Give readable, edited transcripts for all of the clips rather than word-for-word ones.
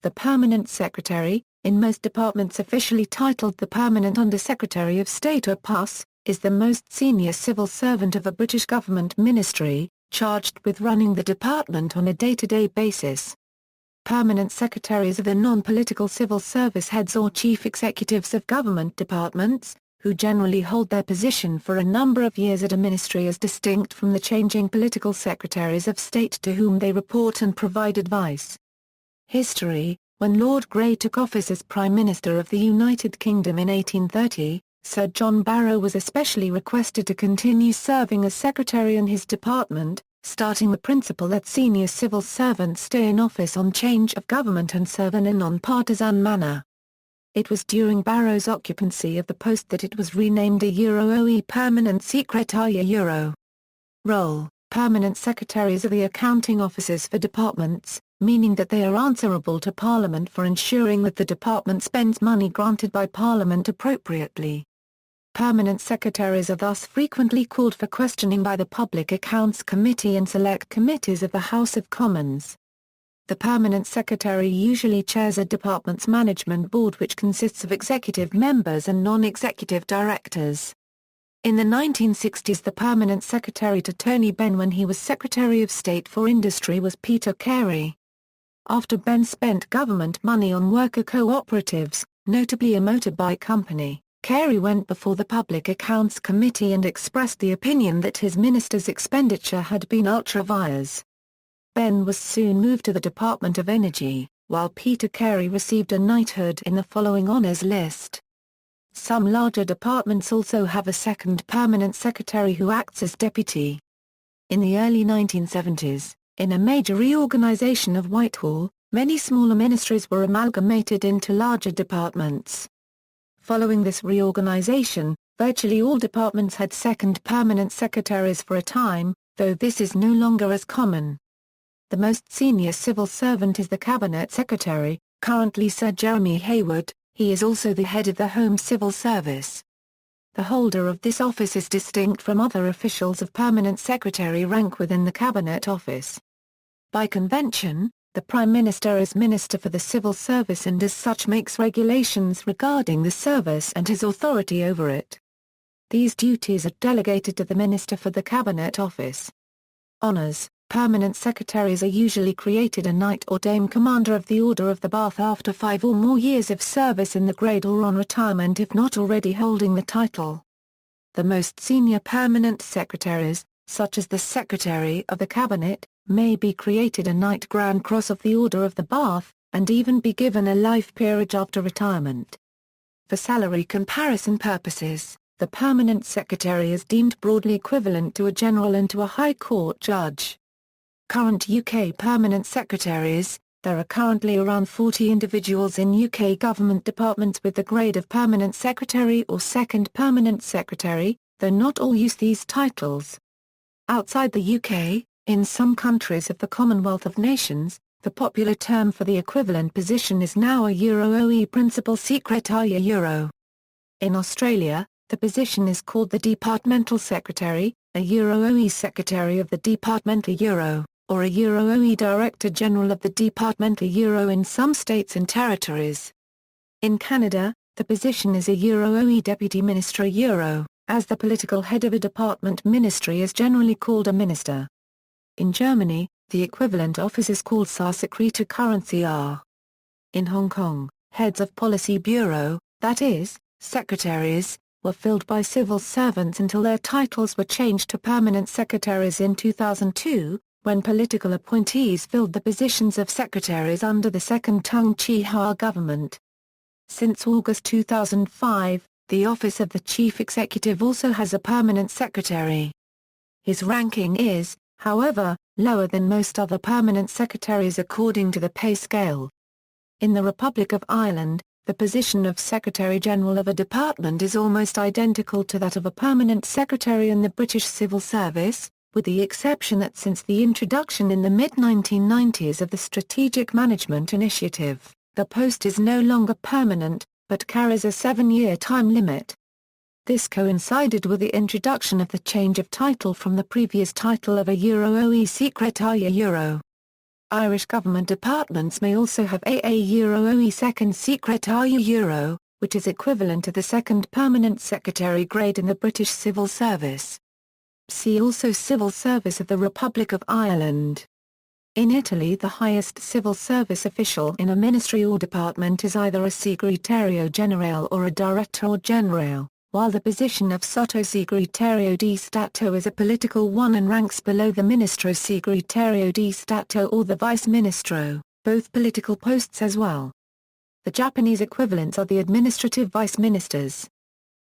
the Permanent Secretary, in most departments officially titled the Permanent Under-Secretary of State or PUS, is the most senior civil servant of a British government ministry, charged with running the department on a day-to-day basis. Permanent secretaries are the non-political civil service heads or chief executives of government departments, who generally hold their position for a number of years at a ministry as distinct from the changing political secretaries of state to whom they report and provide advice. History: when Lord Grey took office as Prime Minister of the United Kingdom in 1830, Sir John Barrow was especially requested to continue serving as secretary in his department, starting the principle that senior civil servants stay in office on change of government and serve in a non-partisan manner. It was during Barrow's occupancy of the post that it was renamed a OE Permanent Secretariat Euro. Role: Permanent secretaries are the accounting officers for departments, meaning that they are answerable to Parliament for ensuring that the department spends money granted by Parliament appropriately. Permanent secretaries are thus frequently called for questioning by the Public Accounts Committee and select committees of the House of Commons. The Permanent Secretary usually chairs a department's management board which consists of executive members and non-executive directors. In the 1960s, the Permanent Secretary to Tony Benn when he was Secretary of State for Industry was Peter Carey. After Benn spent government money on worker cooperatives, notably a motorbike company, Carey went before the Public Accounts Committee and expressed the opinion that his minister's expenditure had been ultra-vires. Benn was soon moved to the Department of Energy, while Peter Carey received a knighthood in the following honours list. Some larger departments also have a second permanent secretary who acts as deputy. In the early 1970s, in a major reorganisation of Whitehall, many smaller ministries were amalgamated into larger departments. Following this reorganisation, virtually all departments had second permanent secretaries for a time, though this is no longer as common. The most senior civil servant is the Cabinet Secretary, currently Sir Jeremy Hayward. He is also the head of the Home Civil Service. The holder of this office is distinct from other officials of permanent secretary rank within the Cabinet Office. By convention, the Prime Minister is Minister for the Civil Service and as such makes regulations regarding the service and has authority over it. These duties are delegated to the Minister for the Cabinet Office. Honours: permanent secretaries are usually created a Knight or Dame Commander of the Order of the Bath after 5 or more years of service in the grade or on retirement if not already holding the title. The most senior permanent secretaries, such as the Secretary of the Cabinet, may be created a Knight Grand Cross of the Order of the Bath, and even be given a life peerage after retirement. For salary comparison purposes, the permanent secretary is deemed broadly equivalent to a general and to a High Court judge. Current UK permanent secretaries: there are currently around 40 individuals in UK government departments with the grade of permanent secretary or second permanent secretary, though not all use these titles. Outside the UK, in some countries of the Commonwealth of Nations, the popular term for the equivalent position is now a OE Principal Secretariat Euro. In Australia, the position is called the Departmental Secretary, a OE Secretary of the Departmental Euro, or a OE Director General of the Departmental Euro in some states and territories. In Canada, the position is a OE Deputy Minister Euro, as the political head of a department ministry is generally called a minister. In Germany, the equivalent office is called Staatssekretariat. In Hong Kong, heads of policy bureau, that is, secretaries, were filled by civil servants until their titles were changed to permanent secretaries in 2002, when political appointees filled the positions of secretaries under the second Tung Chee-hwa government. Since August 2005, the office of the chief executive also has a permanent secretary. His ranking is, however, lower than most other permanent secretaries according to the pay scale. In the Republic of Ireland, the position of Secretary-General of a department is almost identical to that of a permanent secretary in the British civil service, with the exception that since the introduction in the mid-1990s of the Strategic Management Initiative, the post is no longer permanent, but carries a 7-year time limit. This coincided with the introduction of the change of title from the previous title of a OE Secretariat Euro. Irish government departments may also have AA-OE Second Secretary-, which is equivalent to the second permanent secretary grade in the British Civil Service. See also Civil Service of the Republic of Ireland. In Italy, the highest civil service official in a ministry or department is either a Segretario Generale or a Direttore Generale, while the position of Sottosegretario di Stato is a political one and ranks below the Ministro Segretario di Stato or the Vice Ministro, both political posts as well. The Japanese equivalents are the administrative vice ministers.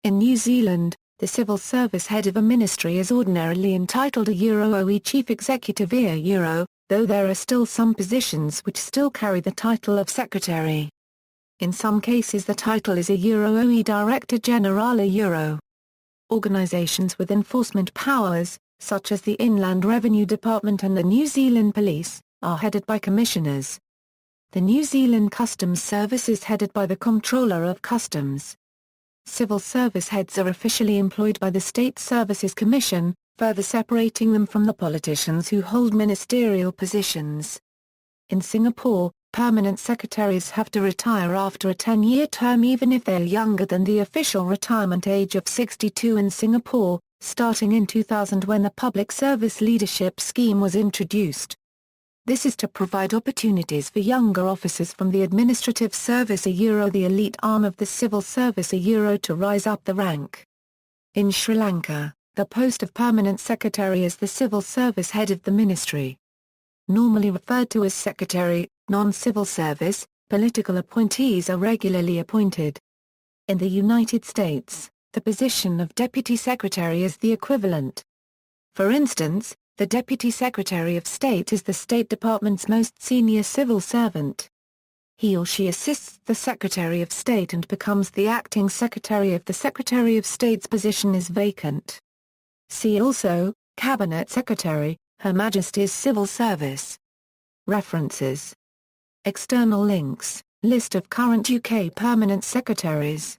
In New Zealand, the civil service head of a ministry is ordinarily entitled a OE Chief Executive Euro, though there are still some positions which still carry the title of Secretary. In some cases the title is a OE Director Generale. Organisations with enforcement powers, such as the Inland Revenue Department and the New Zealand Police, are headed by commissioners. The New Zealand Customs Service is headed by the Comptroller of Customs. Civil service heads are officially employed by the State Services Commission, further separating them from the politicians who hold ministerial positions. In Singapore, permanent secretaries have to retire after a 10-year term even if they are younger than the official retirement age of 62 in Singapore, starting in 2000 when the Public Service Leadership Scheme was introduced. This is to provide opportunities for younger officers from the administrative service the elite arm of the civil service to rise up the rank. In Sri Lanka, the post of permanent secretary is the civil service head of the ministry. Normally referred to as secretary, non-civil service, political appointees are regularly appointed. In the United States, the position of deputy secretary is the equivalent. For instance, the Deputy Secretary of State is the State Department's most senior civil servant. He or she assists the Secretary of State and becomes the acting secretary if the Secretary of State's position is vacant. See also, Cabinet Secretary, Her Majesty's Civil Service. References. External links, list of current UK permanent secretaries.